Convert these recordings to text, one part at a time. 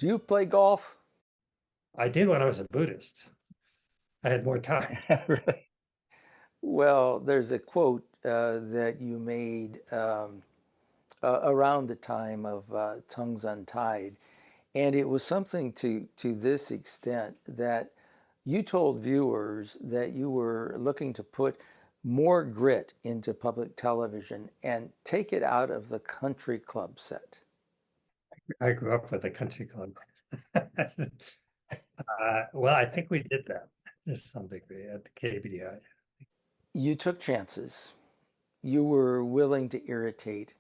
Do you play golf? I did when I was a Buddhist. I had more time. Really? Well, there's a quote that you made around the time of Tongues Untied, and it was something to this extent that you told viewers that you were looking to put more grit into public television and take it out of the country club set. I grew up with a country club. Well, I think we did that to some degree at the KBDI. You took chances. You were willing to irritate,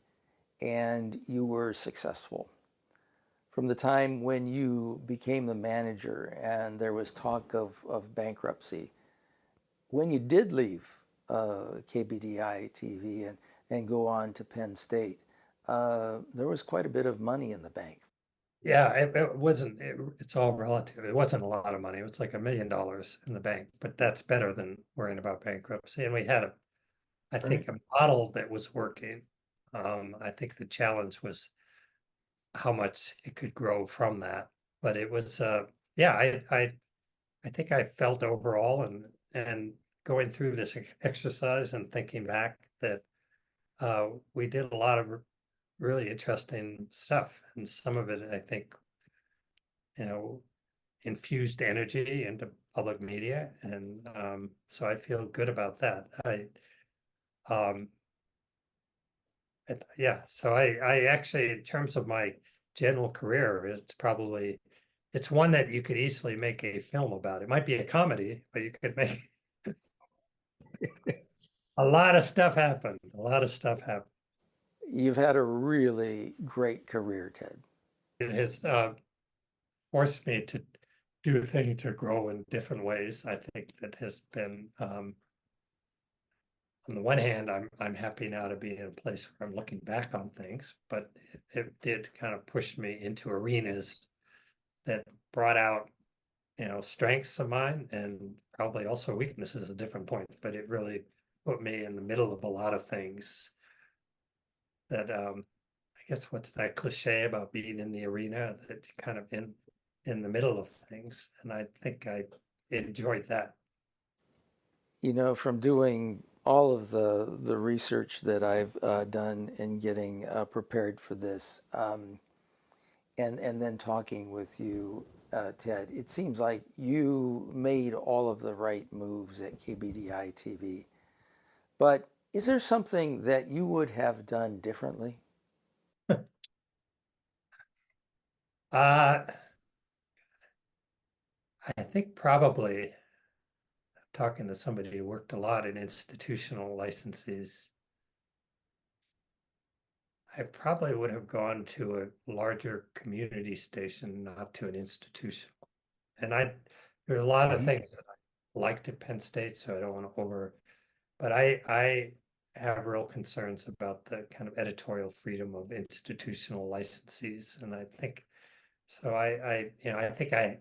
and you were successful. From the time when you became the manager and there was talk of bankruptcy, when you did leave KBDI TV and go on to Penn State, there was quite a bit of money in the bank. Yeah, it wasn't, it's all relative. It wasn't a lot of money. It was like $1 million in the bank, but that's better than worrying about bankruptcy. And we had I think, a model that was working. I think the challenge was how much it could grow from that. But it was, yeah, I think I felt overall and going through this exercise and thinking back that we did a lot of really interesting stuff, and some of it I think you know infused energy into public media, and so I feel good about that. Um, yeah, so I actually, in terms of my general career, it's one that you could easily make a film about. It might be a comedy, but you could make a lot of stuff happen. A lot of stuff happen. You've had a really great career, Ted. It has forced me to do things to grow in different ways. I think that has been, on the one hand, I'm happy now to be in a place where I'm looking back on things, but it did kind of push me into arenas that brought out, strengths of mine and probably also weaknesses at different points. But it really put me in the middle of a lot of things that, I guess, what's that cliche about being in the arena, that kind of in the middle of things, and I think I enjoyed that. You know, from doing all of the research that I've done in getting prepared for this, and then talking with you, Ted, it seems like you made all of the right moves at KBDI TV. But is there something that you would have done differently? Uh, I think probably talking to somebody who worked a lot in institutional licenses, I probably would have gone to a larger community station, not to an institution. And there are a lot of Mhm. things that I liked at Penn State, so I don't want to but I have real concerns about the kind of editorial freedom of institutional licensees. And I think so I think I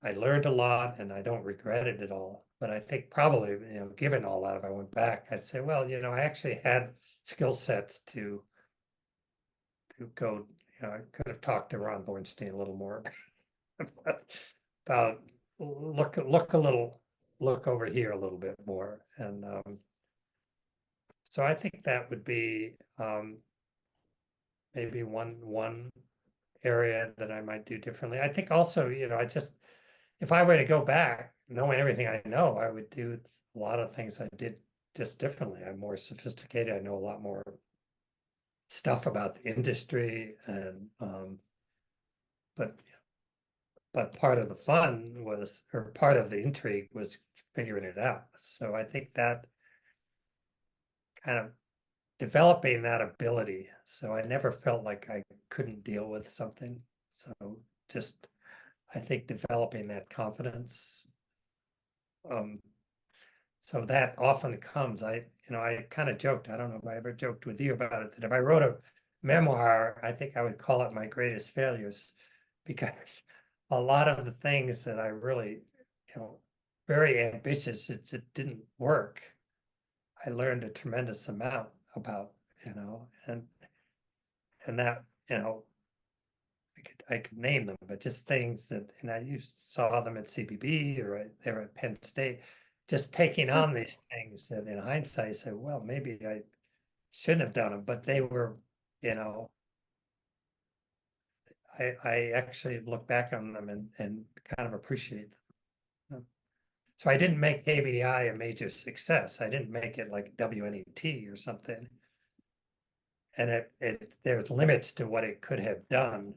learned a lot and I don't regret it at all. But I think probably, given all that, if I went back, I'd say, well, I actually had skill sets to go, I could have talked to Ron Bornstein a little more about look a little, look over here a little bit more. And so I think that would be maybe one area that I might do differently. I think also, I just, if I were to go back, knowing everything I know, I would do a lot of things I did just differently. I'm more sophisticated. I know a lot more stuff about the industry, and but part of the fun was, or part of the intrigue was figuring it out. So I think that kind of developing that ability. So I never felt like I couldn't deal with something. So just, I think developing that confidence. Um, so that often comes, I kind of joked, I don't know if I ever joked with you about it, that if I wrote a memoir, I think I would call it My Greatest Failures, because a lot of the things that I really, you know, very ambitious, it didn't work. I learned a tremendous amount about, and that, I could name them, but just things that, and you saw them at CBB or they were at Penn State, just taking Sure. on these things that in hindsight, I said, well, maybe I shouldn't have done them, but they were, you know, I actually look back on them and kind of appreciate them. So I didn't make KBDI a major success. I didn't make it like WNET or something. And there's limits to what it could have done.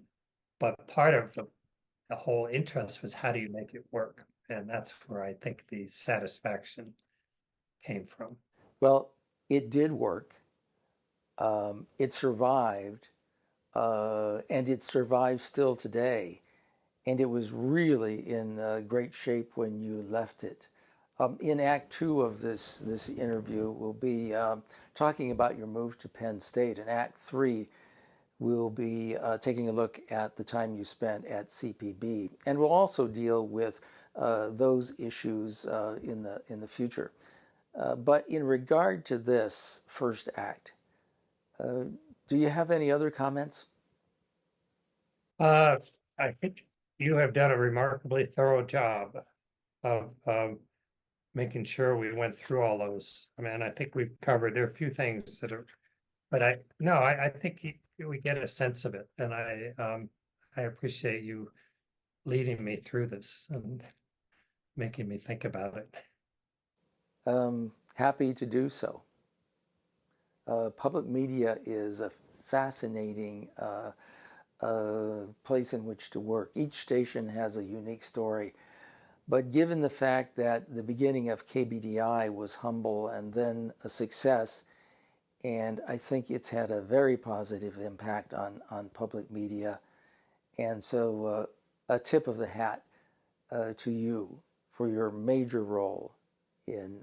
But part of the whole interest was how do you make it work? And that's where I think the satisfaction came from. Well, it did work. It survived, and it survives still today. And it was really in great shape when you left it. In Act Two of this interview, we'll be talking about your move to Penn State. In Act Three, we'll be taking a look at the time you spent at CPB, and we'll also deal with those issues in the future. But in regard to this first act, do you have any other comments? Uh, I think you have done a remarkably thorough job of making sure we went through all those. I mean, I think we've covered, there are a few things that are, but I think we get a sense of it. And I appreciate you leading me through this and making me think about it. Happy to do so. Public media is a fascinating place in which to work. Each station has a unique story. But given the fact that the beginning of KBDI was humble and then a success, and I think it's had a very positive impact on public media. And so a tip of the hat to you for your major role in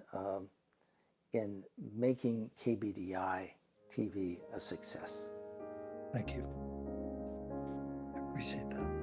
making KBDI TV a success. Thank you. I appreciate that.